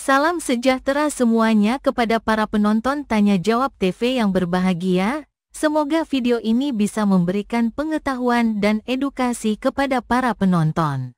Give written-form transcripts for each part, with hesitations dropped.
Salam sejahtera semuanya kepada para penonton Tanya Jawab TV yang berbahagia. Semoga video ini bisa memberikan pengetahuan dan edukasi kepada para penonton.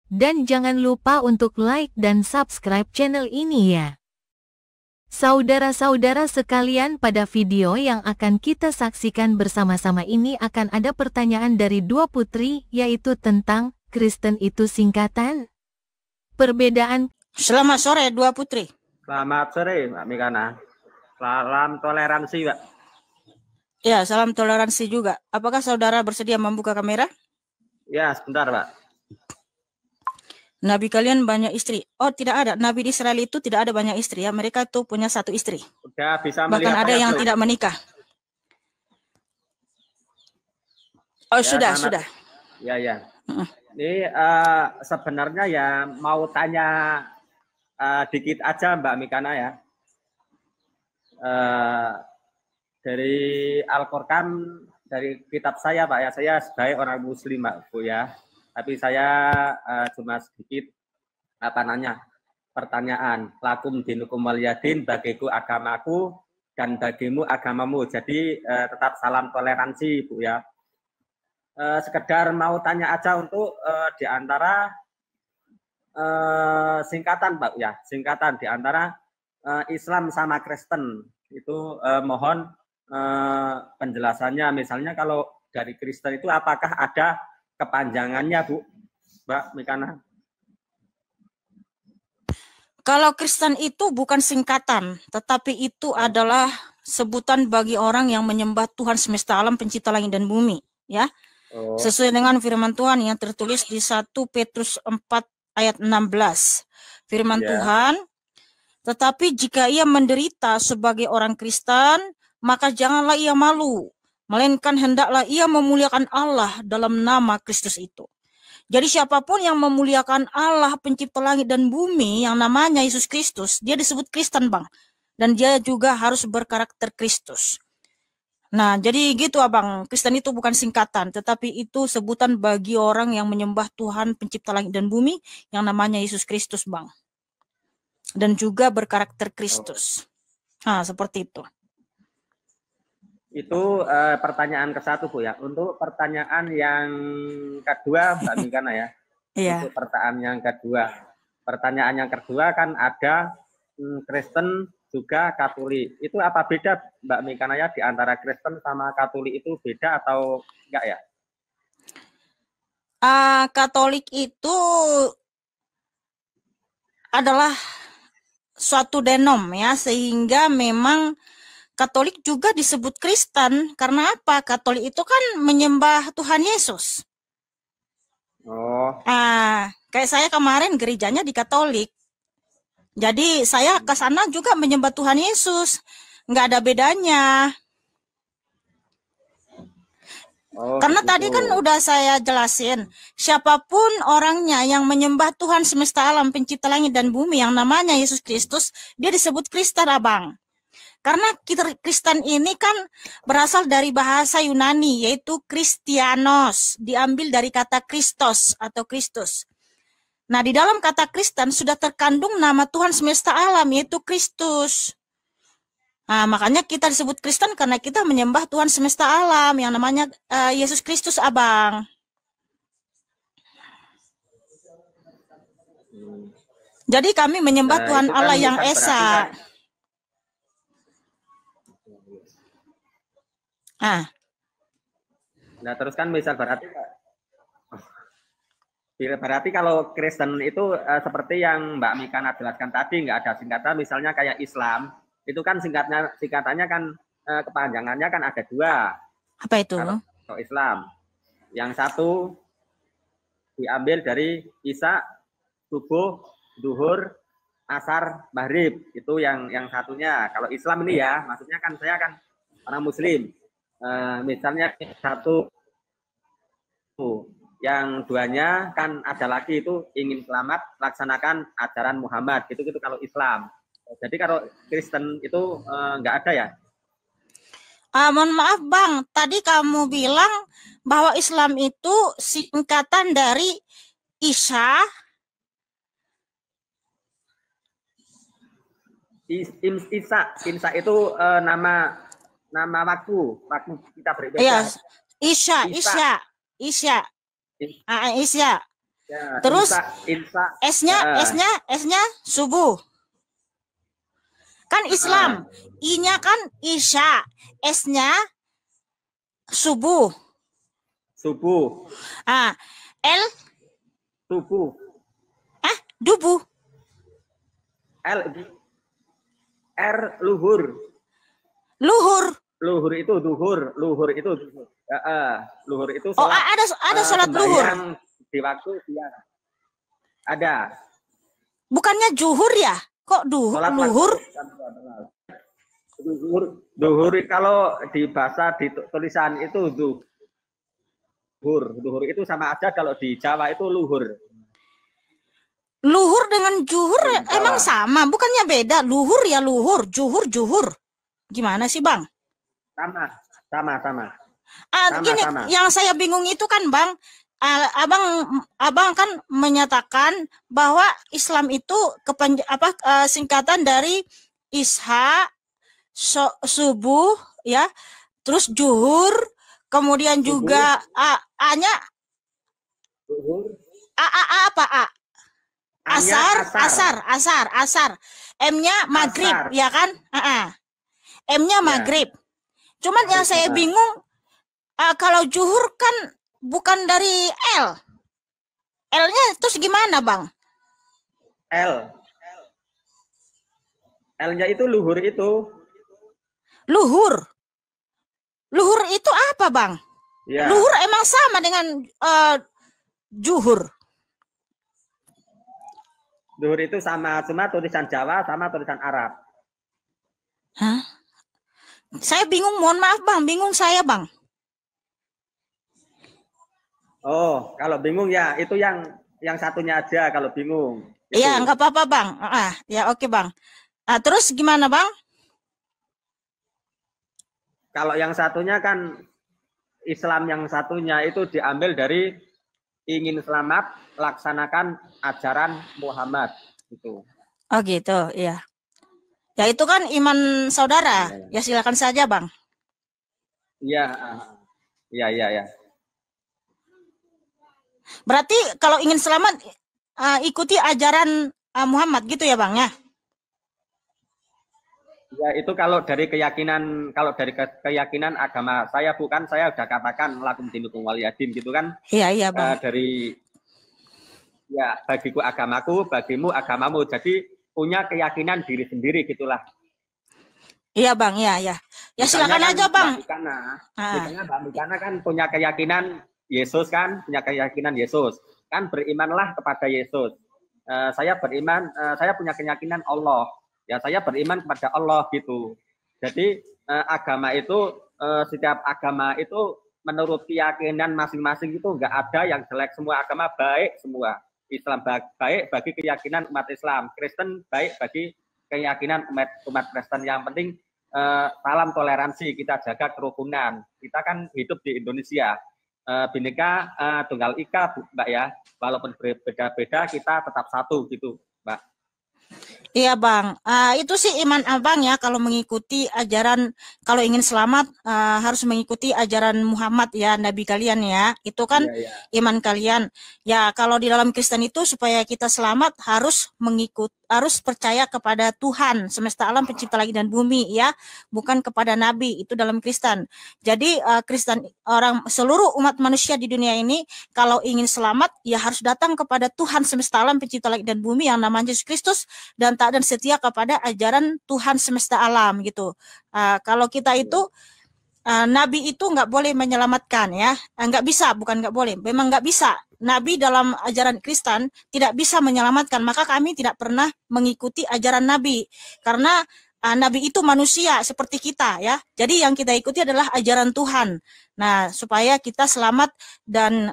Dan jangan lupa untuk like dan subscribe channel ini ya. Saudara-saudara sekalian, pada video yang akan kita saksikan bersama-sama ini akan ada pertanyaan dari dua putri, yaitu tentang Kristen itu singkatan? Perbedaan. Selamat sore dua putri. Selamat sore Mbak Mikana. Salam toleransi Mbak. Ya, salam toleransi juga. Apakah saudara bersedia membuka kamera? Ya, sebentar Mbak. Nabi kalian banyak istri. Oh, tidak ada. Nabi di Israel itu tidak ada banyak istri ya. Mereka tuh punya satu istri. Udah bisa bahkan melihat ada yang Bu? tidak menikah. Oh, Ya, sudah. Ya. Ini sebenarnya ya mau tanya dikit aja Mbak Mikana ya. Dari Al-Quran, dari kitab saya Pak ya, saya sebagai orang muslim Mbak Bu ya. Tapi saya cuma sedikit pertanyaan. Lakum dinukum waliyadin, bagiku agamaku dan bagimu agamamu. Jadi tetap salam toleransi Bu ya. Sekedar mau tanya aja untuk di antara singkatan Pak ya, singkatan di antara Islam sama Kristen itu mohon penjelasannya. Misalnya kalau dari Kristen itu apakah ada kepanjangannya Bu, Mbak Mikana? Kalau Kristen itu bukan singkatan, tetapi itu adalah sebutan bagi orang yang menyembah Tuhan semesta alam pencipta langit dan bumi, ya. Sesuai dengan firman Tuhan yang tertulis di 1 Petrus 4 ayat 16. Firman Tuhan, tetapi jika ia menderita sebagai orang Kristen, maka janganlah ia malu, melainkan hendaklah ia memuliakan Allah dalam nama Kristus itu. Jadi siapapun yang memuliakan Allah pencipta langit dan bumi yang namanya Yesus Kristus, dia disebut Kristen, Bang. Dan dia juga harus berkarakter Kristus. Nah, jadi gitu Abang, Kristen itu bukan singkatan, tetapi itu sebutan bagi orang yang menyembah Tuhan pencipta langit dan bumi yang namanya Yesus Kristus, Bang. Dan juga berkarakter Kristus. Nah, seperti itu. Itu pertanyaan ke-1 Bu ya. Untuk pertanyaan yang kedua Mbak Mikana ya. Iya. Untuk pertanyaan yang kedua kan ada Kristen juga Katolik. Itu apa beda Mbak Mikana ya di antara Kristen sama Katolik, itu beda atau enggak ya? Katolik itu adalah suatu denom ya, sehingga memang Katolik juga disebut Kristen. Karena apa? Katolik itu kan menyembah Tuhan Yesus. Kayak saya kemarin gerejanya di Katolik. Jadi saya ke sana juga menyembah Tuhan Yesus. Nggak ada bedanya. Karena tadi kan udah saya jelasin, siapapun orangnya yang menyembah Tuhan semesta alam pencipta langit dan bumi yang namanya Yesus Kristus, dia disebut Kristen, Abang. Karena Kristen ini kan berasal dari bahasa Yunani, yaitu Kristianos, diambil dari kata Kristos atau Kristus. Nah, di dalam kata Kristen sudah terkandung nama Tuhan semesta alam, yaitu Kristus. Nah, makanya kita disebut Kristen karena kita menyembah Tuhan semesta alam yang namanya Yesus Kristus, Abang. Jadi kami menyembah Tuhan Allah yang Esa. Nah, terus kan misal berarti kalau Kristen itu seperti yang Mbak Mikana jelaskan tadi, nggak ada singkatan. Misalnya kayak Islam, itu kan singkatannya kan kepanjangannya kan ada 2. Apa itu? Kalau Islam, yang satu diambil dari Isya, subuh, duhur, asar, maghrib. Itu yang satunya. Kalau Islam ini ya, maksudnya kan saya kan orang Muslim. Misalnya satu, yang 2-nya kan ada lagi itu ingin selamat, laksanakan ajaran Muhammad, gitu kalau Islam. Jadi kalau Kristen itu nggak ada ya? Mohon maaf Bang, tadi kamu bilang bahwa Islam itu singkatan dari Isya, Imsa itu nama waktu kita beribadah. Iya, Isya. Ya, Terus Imsa. S-nya subuh. Kan Islam. I-nya kan Isya. S-nya subuh. Subuh. L Subuh. dubuh. R luhur. Luhur itu duhur. Luhur itu sholat. Ada sholat luhur. Di waktu siang. Ada. Bukannya zuhur ya? Kok luhur? Duhur kalau di bahasa di tulisan itu duhur. Duhur itu sama aja, kalau di Jawa itu luhur. Luhur dengan zuhur emang sama? Bukannya beda? Luhur ya luhur, zuhur. Gimana sih, Bang? Sama. Gini, yang saya bingung itu kan, Bang, abang kan menyatakan bahwa Islam itu singkatan dari Isha, subuh, ya, terus zuhur, kemudian juga A-nya apa? Asar. M-nya maghrib, ya kan? M-nya maghrib. Cuman yang saya bingung, kalau zuhur kan bukan dari L. L-nya terus gimana, Bang? L-nya itu luhur itu. Luhur itu apa, Bang? Ya. Luhur emang sama dengan zuhur. Luhur itu sama, cuma tulisan Jawa sama tulisan Arab. Hah? Saya bingung, mohon maaf, Bang. Bingung saya, Bang. Oh, kalau bingung ya itu yang satunya aja kalau bingung. Iya, nggak apa-apa, Bang. Ya oke, Bang. Terus gimana, Bang? Kalau yang satunya kan Islam, yang satunya itu diambil dari ingin selamat, laksanakan ajaran Muhammad gitu. Oh gitu, iya. Ya itu kan iman saudara. Ya silakan saja, Bang. Iya. Berarti kalau ingin selamat ikuti ajaran Muhammad gitu ya, Bang, ya? Ya itu kalau dari keyakinan agama saya, bukan, saya udah katakan lakum dinukum waliyadin gitu kan. Iya, Bang. Bagiku agamaku, bagimu agamamu. Jadi punya keyakinan diri sendiri gitulah. Iya, Bang, ya. Ya silakan kan aja, Bang. Misalnya Mbak Mikana kan punya keyakinan Yesus kan, kan berimanlah kepada Yesus. Saya beriman, saya punya keyakinan Allah. Ya, saya beriman kepada Allah gitu. Jadi agama itu, setiap agama itu menurut keyakinan masing-masing itu enggak ada yang jelek, semua agama baik semua. Islam baik bagi keyakinan umat Islam, Kristen baik bagi keyakinan umat Kristen. Yang penting salam toleransi, kita jaga kerukunan. Kita kan hidup di Indonesia, Bhinneka Tunggal Ika, Mbak ya. Walaupun berbeda-beda kita tetap satu gitu, Mbak. Iya, Bang. Itu sih iman Abang ya, kalau mengikuti ajaran, kalau ingin selamat harus mengikuti ajaran Muhammad ya, Nabi kalian ya. Itu kan iman kalian. Ya, kalau di dalam Kristen itu supaya kita selamat harus percaya kepada Tuhan semesta alam pencipta langit dan bumi ya, bukan kepada nabi. Itu dalam Kristen. Jadi Kristen, seluruh umat manusia di dunia ini kalau ingin selamat ya harus datang kepada Tuhan semesta alam pencipta langit dan bumi yang namanya Yesus Kristus, dan taat dan setia kepada ajaran Tuhan semesta alam gitu. Kalau kita itu nabi itu nggak boleh menyelamatkan ya, nggak bisa, bukan nggak boleh, memang nggak bisa. Nabi dalam ajaran Kristen tidak bisa menyelamatkan, maka kami tidak pernah mengikuti ajaran Nabi karena Nabi itu manusia seperti kita ya. Jadi yang kita ikuti adalah ajaran Tuhan. Nah, supaya kita selamat dan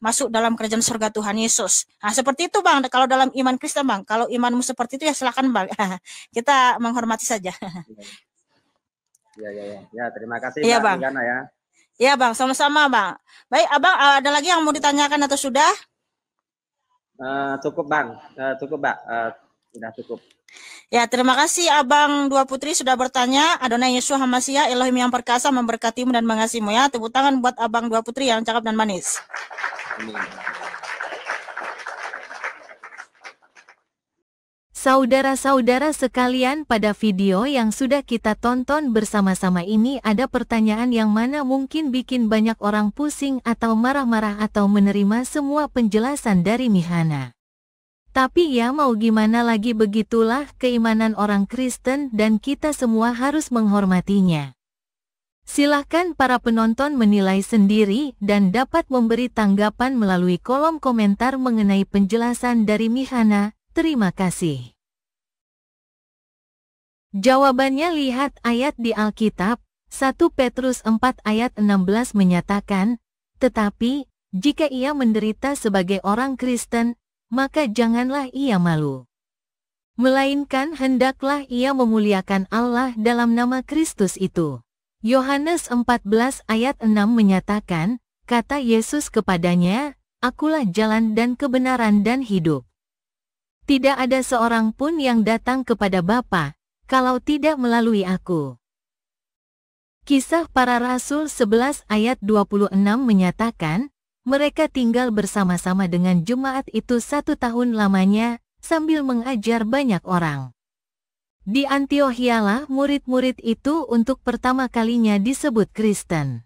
masuk dalam kerajaan surga Tuhan Yesus. Nah, seperti itu, Bang. Kalau dalam iman Kristen, Bang. Kalau imanmu seperti itu ya silakan, Bang. Kita menghormati saja. Ya, terima kasih, Mbak Mikana ya. Iya, Bang. Sama-sama, Bang. Baik, Abang, ada lagi yang mau ditanyakan atau sudah? Cukup, Bang. Cukup, Mbak. Sudah cukup. Ya, terima kasih Abang Dua Putri sudah bertanya. Adonai Yeshua HaMashiach, Elohim yang perkasa memberkatimu dan mengasihimu ya. Tepuk tangan buat Abang Dua Putri yang cakep dan manis. Saudara-saudara sekalian, pada video yang sudah kita tonton bersama-sama ini ada pertanyaan yang mana mungkin bikin banyak orang pusing atau marah-marah atau menerima semua penjelasan dari Mihana. Tapi ya mau gimana lagi, begitulah keimanan orang Kristen dan kita semua harus menghormatinya. Silahkan para penonton menilai sendiri dan dapat memberi tanggapan melalui kolom komentar mengenai penjelasan dari Mihana. Terima kasih. Jawabannya lihat ayat di Alkitab, 1 Petrus 4 ayat 16 menyatakan, tetapi, jika ia menderita sebagai orang Kristen, maka janganlah ia malu. Melainkan hendaklah ia memuliakan Allah dalam nama Kristus itu. Yohanes 14 ayat 6 menyatakan, kata Yesus kepadanya, Akulah jalan dan kebenaran dan hidup. Tidak ada seorang pun yang datang kepada Bapa, kalau tidak melalui aku. Kisah Para Rasul 11 ayat 26 menyatakan, mereka tinggal bersama-sama dengan jemaat itu 1 tahun lamanya, sambil mengajar banyak orang. Di Antiochialah murid-murid itu untuk pertama kalinya disebut Kristen.